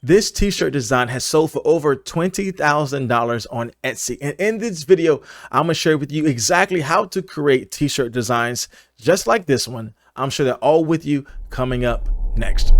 This t-shirt design has sold for over $20,000 on Etsy. And in this video, I'm gonna share with you exactly how to create t-shirt designs just like this one. I'm sure they're all with you coming up next.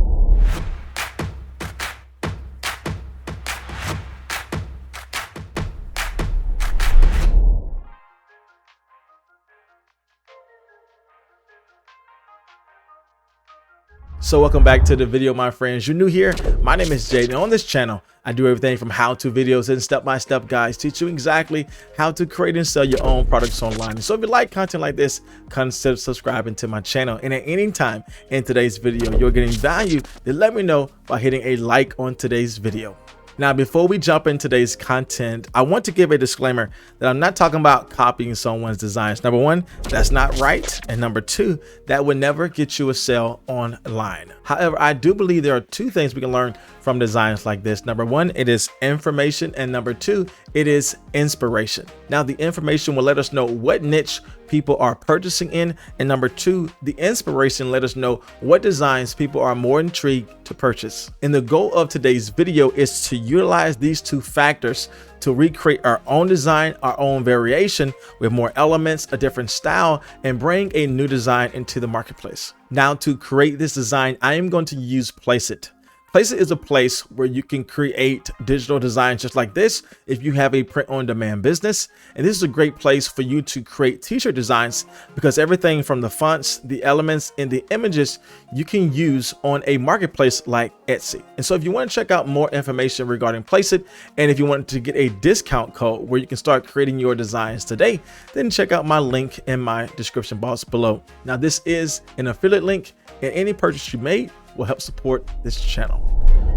So welcome back to the video, my friends. You're new here. My name is Jay, and on this channel, I do everything from how-to videos and step-by-step guides, teach you exactly how to create and sell your own products online. And so if you like content like this, consider subscribing to my channel. And at any time in today's video, you're getting value, then let me know by hitting a like on today's video. Now, before we jump into today's content, I want to give a disclaimer that I'm not talking about copying someone's designs. Number one, that's not right. And number two, that would never get you a sale online. However, I do believe there are two things we can learn from designs like this. Number one, it is information. And number two, it is inspiration. Now, the information will let us know what niche people are purchasing in. And number two, the inspiration let us know what designs people are more intrigued to purchase. And the goal of today's video is to utilize these two factors to recreate our own design, our own variation with more elements, a different style, and bring a new design into the marketplace. Now, to create this design, I am going to use Placeit. Placeit is a place where you can create digital designs just like this if you have a print-on-demand business. And this is a great place for you to create t-shirt designs because everything from the fonts, the elements, and the images you can use on a marketplace like Etsy. And so if you want to check out more information regarding Placeit, and if you want to get a discount code where you can start creating your designs today, then check out my link in my description box below. Now, this is an affiliate link, and any purchase you made will help support this channel.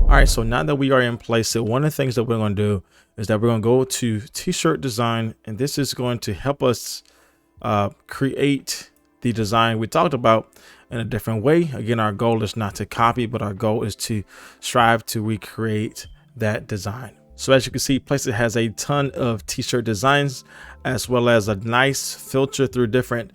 All right, so now that we are in Placeit, one of the things that we're going to do is that we're going to go to t-shirt design, and this is going to help us create the design we talked about in a different way. Again, our goal is not to copy, but our goal is to strive to recreate that design. So as you can see, Placeit has a ton of t-shirt designs, as well as a nice filter through different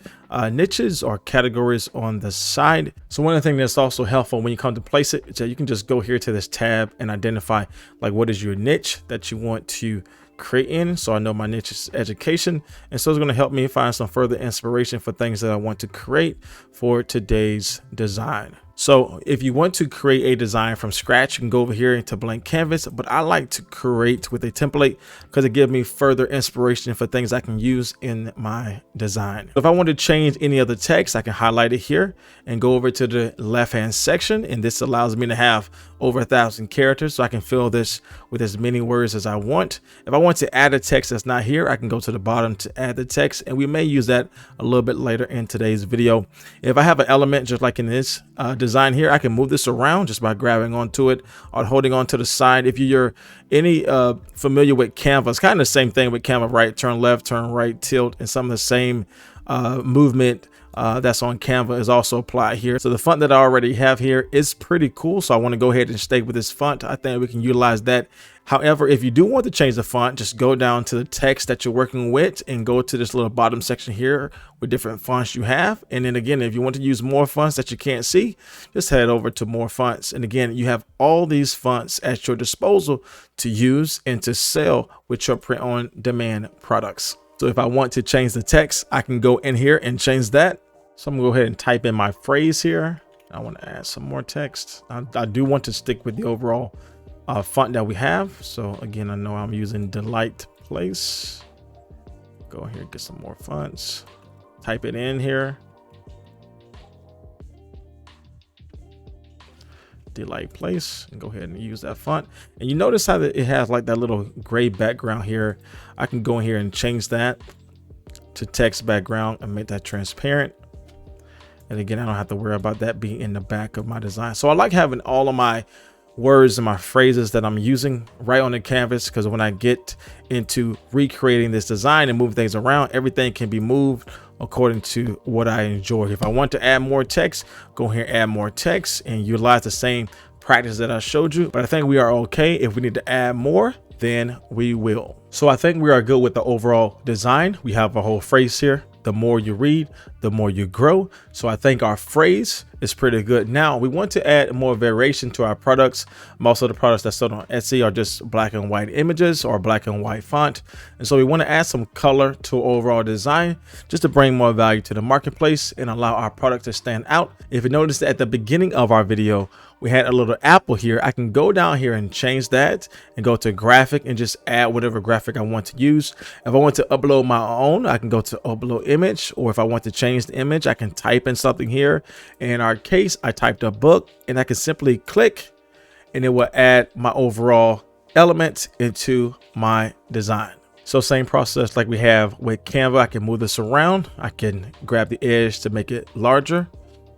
niches or categories on the side. So one of the things that's also helpful when you come to Placeit is that you can just go here to this tab and identify like what is your niche that you want to create in. So I know my niche is education, and so it's going to help me find some further inspiration for things that I want to create for today's design. So if you want to create a design from scratch, you can go over here into blank canvas, but I like to create with a template because it gives me further inspiration for things I can use in my design. If I want to change any of the text, I can highlight it here and go over to the left-hand section. And this allows me to have over 1,000 characters, so I can fill this with as many words as I want. If I want to add a text that's not here, I can go to the bottom to add the text, and we may use that a little bit later in today's video. If I have an element just like in this design here, I can move this around just by grabbing onto it or holding on to the side. If you're any familiar with Canva, it's kind of the same thing with Canva, right? Turn left, turn right, tilt, and some of the same movement that's on Canva is also applied here. So the font that I already have here is pretty cool, so I want to go ahead and stay with this font. I think we can utilize that. However, if you do want to change the font, just go down to the text that you're working with and go to this little bottom section here with different fonts you have. And then again, if you want to use more fonts that you can't see, just head over to more fonts. And again, you have all these fonts at your disposal to use and to sell with your print-on-demand products. So if I want to change the text, I can go in here and change that. So I'm gonna go ahead and type in my phrase here. I want to add some more text. I do want to stick with the overall font that we have. So again, I know I'm using Delight Place. Go here, get some more fonts. Type it in here. Delight Place, and go ahead and use that font. And you notice how it has like that little gray background here. I can go in here and change that to text background and make that transparent. And again, I don't have to worry about that being in the back of my design. So I like having all of my words and my phrases that I'm using right on the canvas, because when I get into recreating this design and move things around, everything can be moved according to what I enjoy. If I want to add more text, go here, add more text, and utilize the same practice that I showed you. But I think we are okay. If we need to add more, then we will. So I think we are good with the overall design. We have a whole phrase here. the more you read, the more you grow. So I think our phrase is pretty good. Now we want to add more variation to our products. Most of the products that sold on Etsy are just black and white images or black and white font. And so we want to add some color to overall design just to bring more value to the marketplace and allow our product to stand out. If you notice that at the beginning of our video, we had a little apple here. I can go down here and change that and go to graphic and just add whatever graphic I want to use. If I want to upload my own, I can go to upload image, or if I want to change the image, I can type in something here. In our case, I typed a book, and I can simply click and it will add my overall element into my design. So same process like we have with Canva. I can move this around. I can grab the edge to make it larger,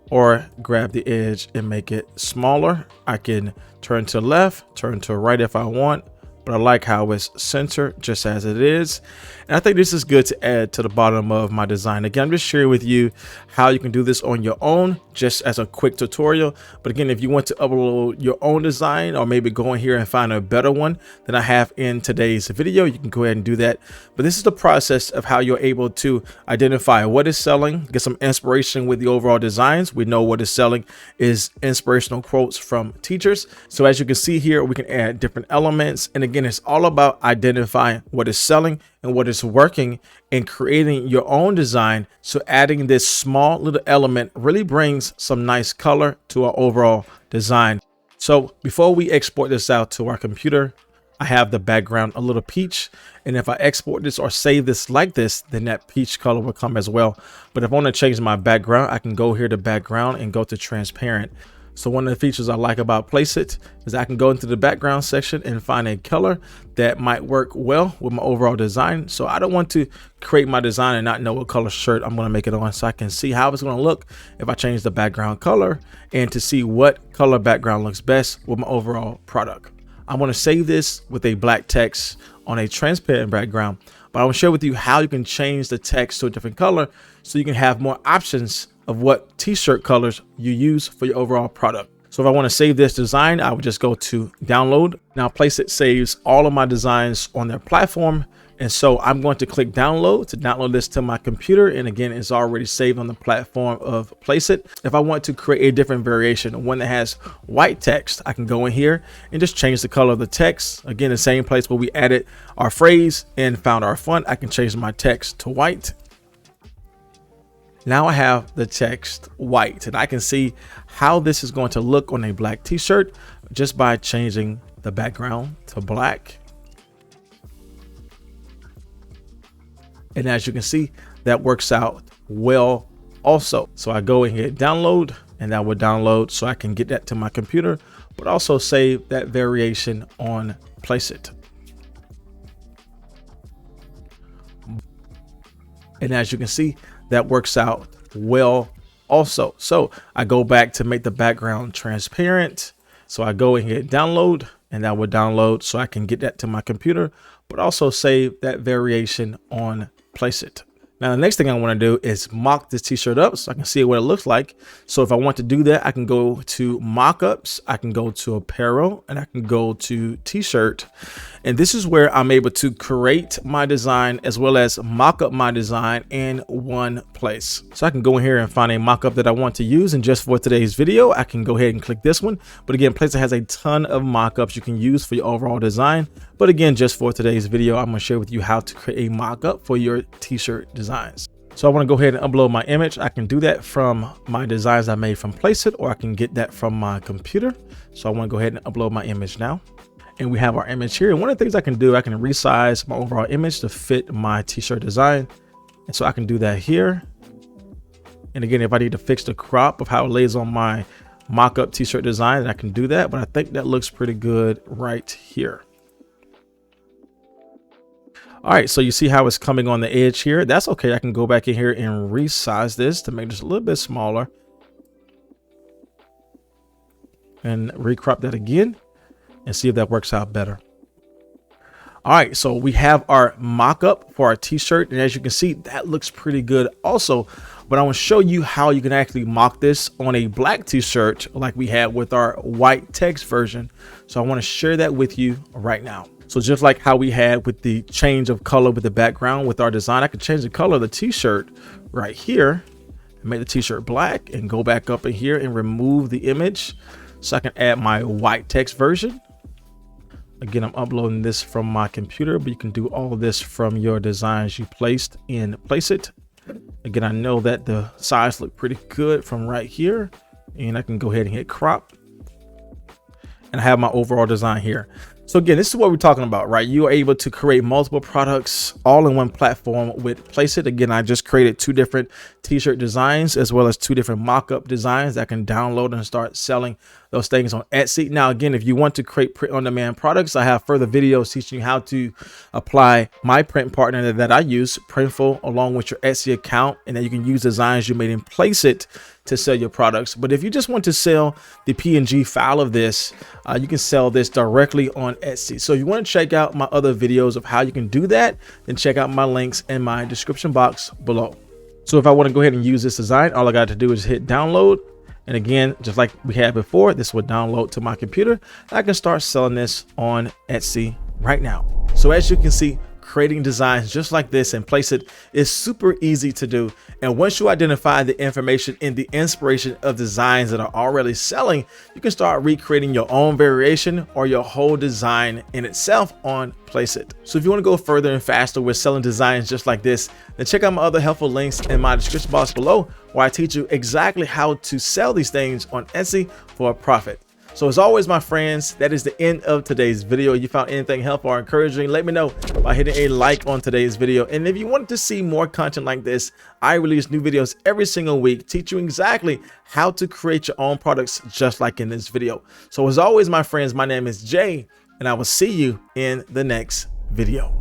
or grab the edge and make it smaller. I can turn to left, turn to right if I want, but I like how it's centered just as it is. And I think this is good to add to the bottom of my design. Again, I'm just sharing with you how you can do this on your own, just as a quick tutorial. But again, if you want to upload your own design, or maybe go in here and find a better one than I have in today's video, you can go ahead and do that. But this is the process of how you're able to identify what is selling, get some inspiration with the overall designs. We know what is selling is inspirational quotes from teachers. So as you can see here, we can add different elements. And again, it's all about identifying what is selling and what is working and creating your own design. So adding this small little element really brings some nice color to our overall design. So before we export this out to our computer, I have the background a little peach, and if I export this or save this like this, then that peach color will come as well. But if I want to change my background, I can go here to background and go to transparent. So one of the features I like about Placeit is I can go into the background section and find a color that might work well with my overall design. So I don't want to create my design and not know what color shirt I'm going to make it on, so I can see how it's going to look if I change the background color, and to see what color background looks best with my overall product. I'm going to save this with a black text on a transparent background, but I will share with you how you can change the text to a different color so you can have more options of what t-shirt colors you use for your overall product. So if I want to save this design, I would just go to download. Now Placeit saves all of my designs on their platform. And so I'm going to click download to download this to my computer. And again, it's already saved on the platform of Placeit. If I want to create a different variation, one that has white text, I can go in here and just change the color of the text. Again, the same place where we added our phrase and found our font, I can change my text to white. Now I have the text white, and I can see how this is going to look on a black t-shirt just by changing the background to black. And as you can see, that works out well also. So I go and hit download, and that will download so I can get that to my computer, but also save that variation on Placeit. And as you can see, that works out well also. So I go back to make the background transparent. So I go and hit download, and that will download so I can get that to my computer, but also save that variation on Placeit. Now, the next thing I want to do is mock this t-shirt up so I can see what it looks like. So if I want to do that, I can go to mockups, I can go to apparel, and I can go to t-shirt. And this is where I'm able to create my design as well as mock up my design in one place. So I can go in here and find a mock-up that I want to use. And just for today's video, I can go ahead and click this one. But again, Placeit has a ton of mock-ups you can use for your overall design. But again, just for today's video, I'm going to share with you how to create a mock-up for your t-shirt designs. So I want to go ahead and upload my image. I can do that from my designs I made from Placeit, or I can get that from my computer. So I want to go ahead and upload my image now. And we have our image here. And one of the things I can do, I can resize my overall image to fit my t-shirt design. And so I can do that here. And again, if I need to fix the crop of how it lays on my mock-up t-shirt design, then I can do that. But I think that looks pretty good right here. All right, so you see how it's coming on the edge here. That's okay. I can go back in here and resize this to make this a little bit smaller. And recrop that again and see if that works out better. All right, so we have our mock-up for our t-shirt, and as you can see, that looks pretty good also. But I want to show you how you can actually mock this on a black t-shirt like we had with our white text version. So I want to share that with you right now. So just like how we had with the change of color with the background with our design, I could change the color of the t-shirt right here and make the t-shirt black, and go back up in here and remove the image so I can add my white text version. Again, I'm uploading this from my computer, but you can do all of this from your designs you placed in Placeit. Again, I know that the size look pretty good from right here, and I can go ahead and hit crop, and I have my overall design here. So again, this is what we're talking about, right? You are able to create multiple products all in one platform with Placeit. Again, I just created 2 different t-shirt designs as well as 2 different mock-up designs that I can download and start selling those things on Etsy. Now, again, if you want to create print-on-demand products, I have further videos teaching you how to apply my print partner that I use, Printful, along with your Etsy account, and then you can use designs you made in Placeit to sell your products. But if you just want to sell the PNG file of this, you can sell this directly on Etsy. So if you want to check out my other videos of how you can do that, then check out my links in my description box below. So if I want to go ahead and use this design, all I got to do is hit download. And again, just like we had before, this would download to my computer. I can start selling this on Etsy right now. So as you can see, creating designs just like this in Placeit is super easy to do. And once you identify the information and the inspiration of designs that are already selling, you can start recreating your own variation or your whole design in itself on Placeit. So if you want to go further and faster with selling designs just like this, then check out my other helpful links in my description box below, where I teach you exactly how to sell these things on Etsy for a profit. So as always, my friends, that is the end of today's video. If you found anything helpful or encouraging, let me know by hitting a like on today's video. And if you wanted to see more content like this, I release new videos every single week, teach you exactly how to create your own products just like in this video. So as always, my friends, my name is Jay, and I will see you in the next video.